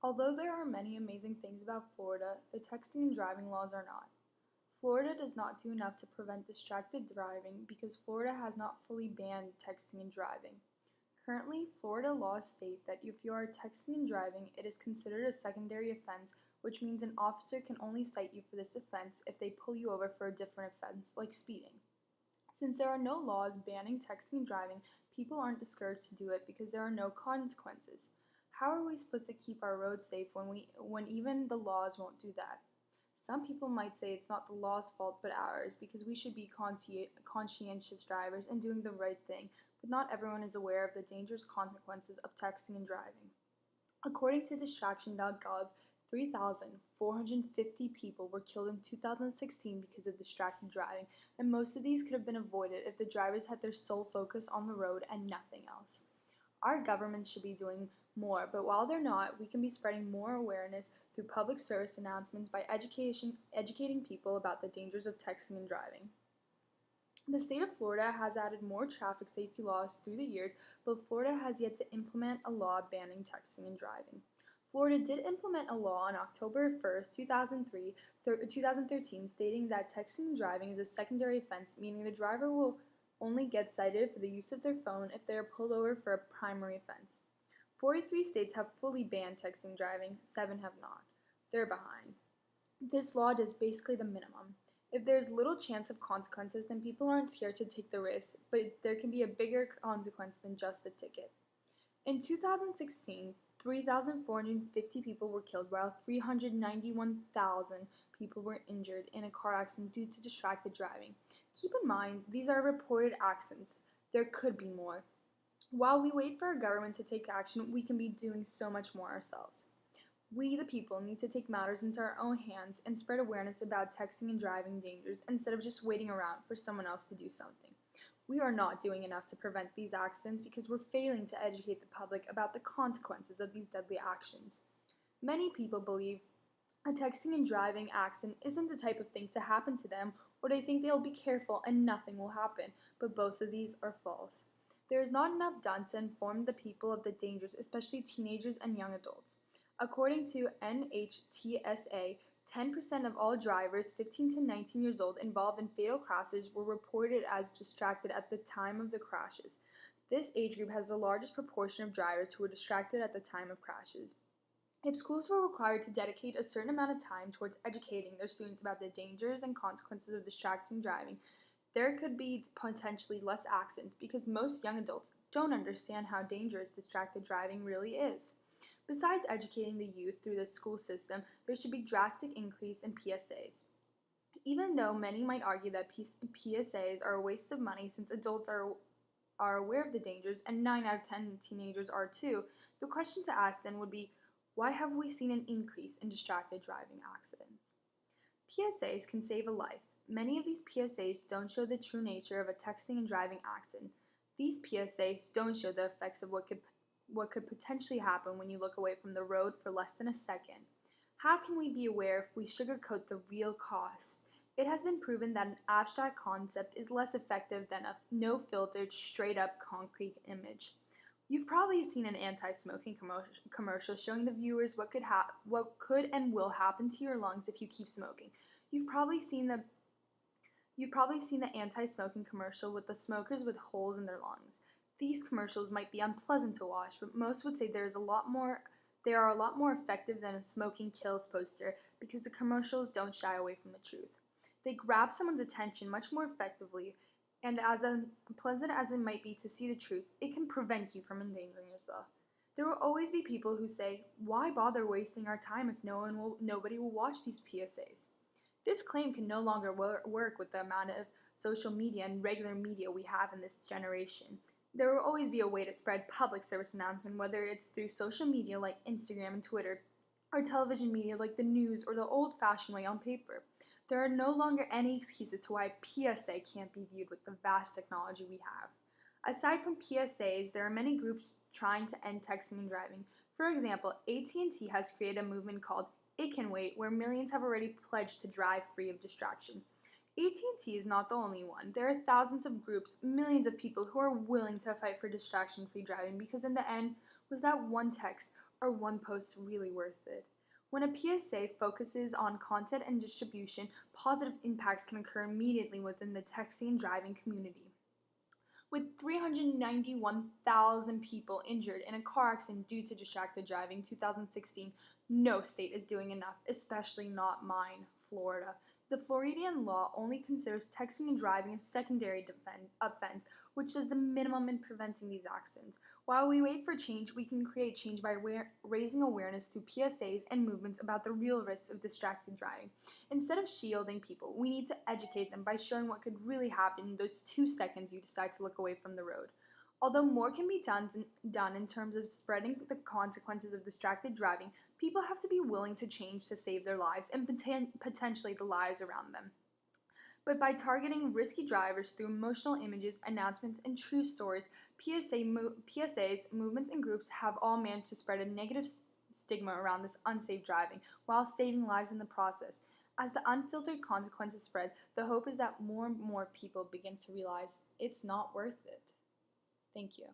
Although there are many amazing things about Florida, the texting and driving laws are not. Florida does not do enough to prevent distracted driving because Florida has not fully banned texting and driving. Currently, Florida laws state that if you are texting and driving, it is considered a secondary offense, which means an officer can only cite you for this offense if they pull you over for a different offense, like speeding. Since there are no laws banning texting and driving, people aren't discouraged to do it because there are no consequences. How are we supposed to keep our roads safe when even the laws won't do that? Some people might say it's not the law's fault but ours because we should be conscientious drivers and doing the right thing, but not everyone is aware of the dangerous consequences of texting and driving. According to Distraction.gov, 3,450 people were killed in 2016 because of distracted driving, and most of these could have been avoided if the drivers had their sole focus on the road and nothing else. Our government should be doing more, but while they're not, we can be spreading more awareness through public service announcements by educating people about the dangers of texting and driving. The state of Florida has added more traffic safety laws through the years, but Florida has yet to implement a law banning texting and driving. Florida did implement a law on October 1st, 2013, stating that texting and driving is a secondary offense, meaning the driver will only get cited for the use of their phone if they are pulled over for a primary offense. 43 states have fully banned texting and driving, 7 have not. They're behind. This law does basically the minimum. If there's little chance of consequences, then people aren't scared to take the risk, but there can be a bigger consequence than just a ticket. In 2016, 3,450 people were killed while 391,000 people were injured in a car accident due to distracted driving. Keep in mind, these are reported accidents. There could be more. While we wait for our government to take action, we can be doing so much more ourselves. We, the people, need to take matters into our own hands and spread awareness about texting and driving dangers instead of just waiting around for someone else to do something. We are not doing enough to prevent these accidents because we're failing to educate the public about the consequences of these deadly actions. Many people believe a texting and driving accident isn't the type of thing to happen to them, or they think they'll be careful and nothing will happen, but both of these are false. There is not enough done to inform the people of the dangers, especially teenagers and young adults. According to NHTSA, 10% of all drivers 15 to 19 years old involved in fatal crashes were reported as distracted at the time of the crashes. This age group has the largest proportion of drivers who were distracted at the time of crashes. If schools were required to dedicate a certain amount of time towards educating their students about the dangers and consequences of distracting driving, there could be potentially less accidents because most young adults don't understand how dangerous distracted driving really is. Besides educating the youth through the school system, there should be drastic increase in PSAs. Even though many might argue that PSAs are a waste of money since adults are aware of the dangers and 9 out of 10 teenagers are too, the question to ask then would be, why have we seen an increase in distracted driving accidents? PSAs can save a life. Many of these PSAs don't show the true nature of a texting and driving accident. These PSAs don't show the effects of what could potentially happen when you look away from the road for less than a second. How can we be aware if we sugarcoat the real costs? It has been proven that an abstract concept is less effective than a no-filtered, straight-up concrete image. You've probably seen an anti-smoking commercial showing the viewers what could and will happen to your lungs if you keep smoking. You've probably seen the anti-smoking commercial with the smokers with holes in their lungs. These commercials might be unpleasant to watch, but most would say they are a lot more effective than a smoking kills poster because the commercials don't shy away from the truth. They grab someone's attention much more effectively, and as unpleasant as it might be to see the truth, it can prevent you from endangering yourself. There will always be people who say, "Why bother wasting our time if nobody will watch these PSAs?" This claim can no longer work with the amount of social media and regular media we have in this generation. There will always be a way to spread public service announcement, whether it's through social media like Instagram and Twitter, or television media like the news or the old-fashioned way on paper. There are no longer any excuses to why PSA can't be viewed with the vast technology we have. Aside from PSAs, there are many groups trying to end texting and driving. For example, AT&T has created a movement called It Can Wait, where millions have already pledged to drive free of distraction. AT&T is not the only one. There are thousands of groups, millions of people who are willing to fight for distraction-free driving because in the end, with that one text Are one post really worth it? When a PSA focuses on content and distribution, positive impacts can occur immediately within the texting and driving community. With 391,000 people injured in a car accident due to distracted driving in 2016, no state is doing enough, especially not mine, Florida. The Floridian law only considers texting and driving a secondary offense, which is the minimum in preventing these accidents. While we wait for change, we can create change by raising awareness through PSAs and movements about the real risks of distracted driving. Instead of shielding people, we need to educate them by showing what could really happen in those 2 seconds you decide to look away from the road. Although more can be done in terms of spreading the consequences of distracted driving, people have to be willing to change to save their lives and potentially the lives around them. But by targeting risky drivers through emotional images, announcements, and true stories, PSAs, movements, and groups have all managed to spread a negative stigma around this unsafe driving while saving lives in the process. As the unfiltered consequences spread, the hope is that more and more people begin to realize it's not worth it. Thank you.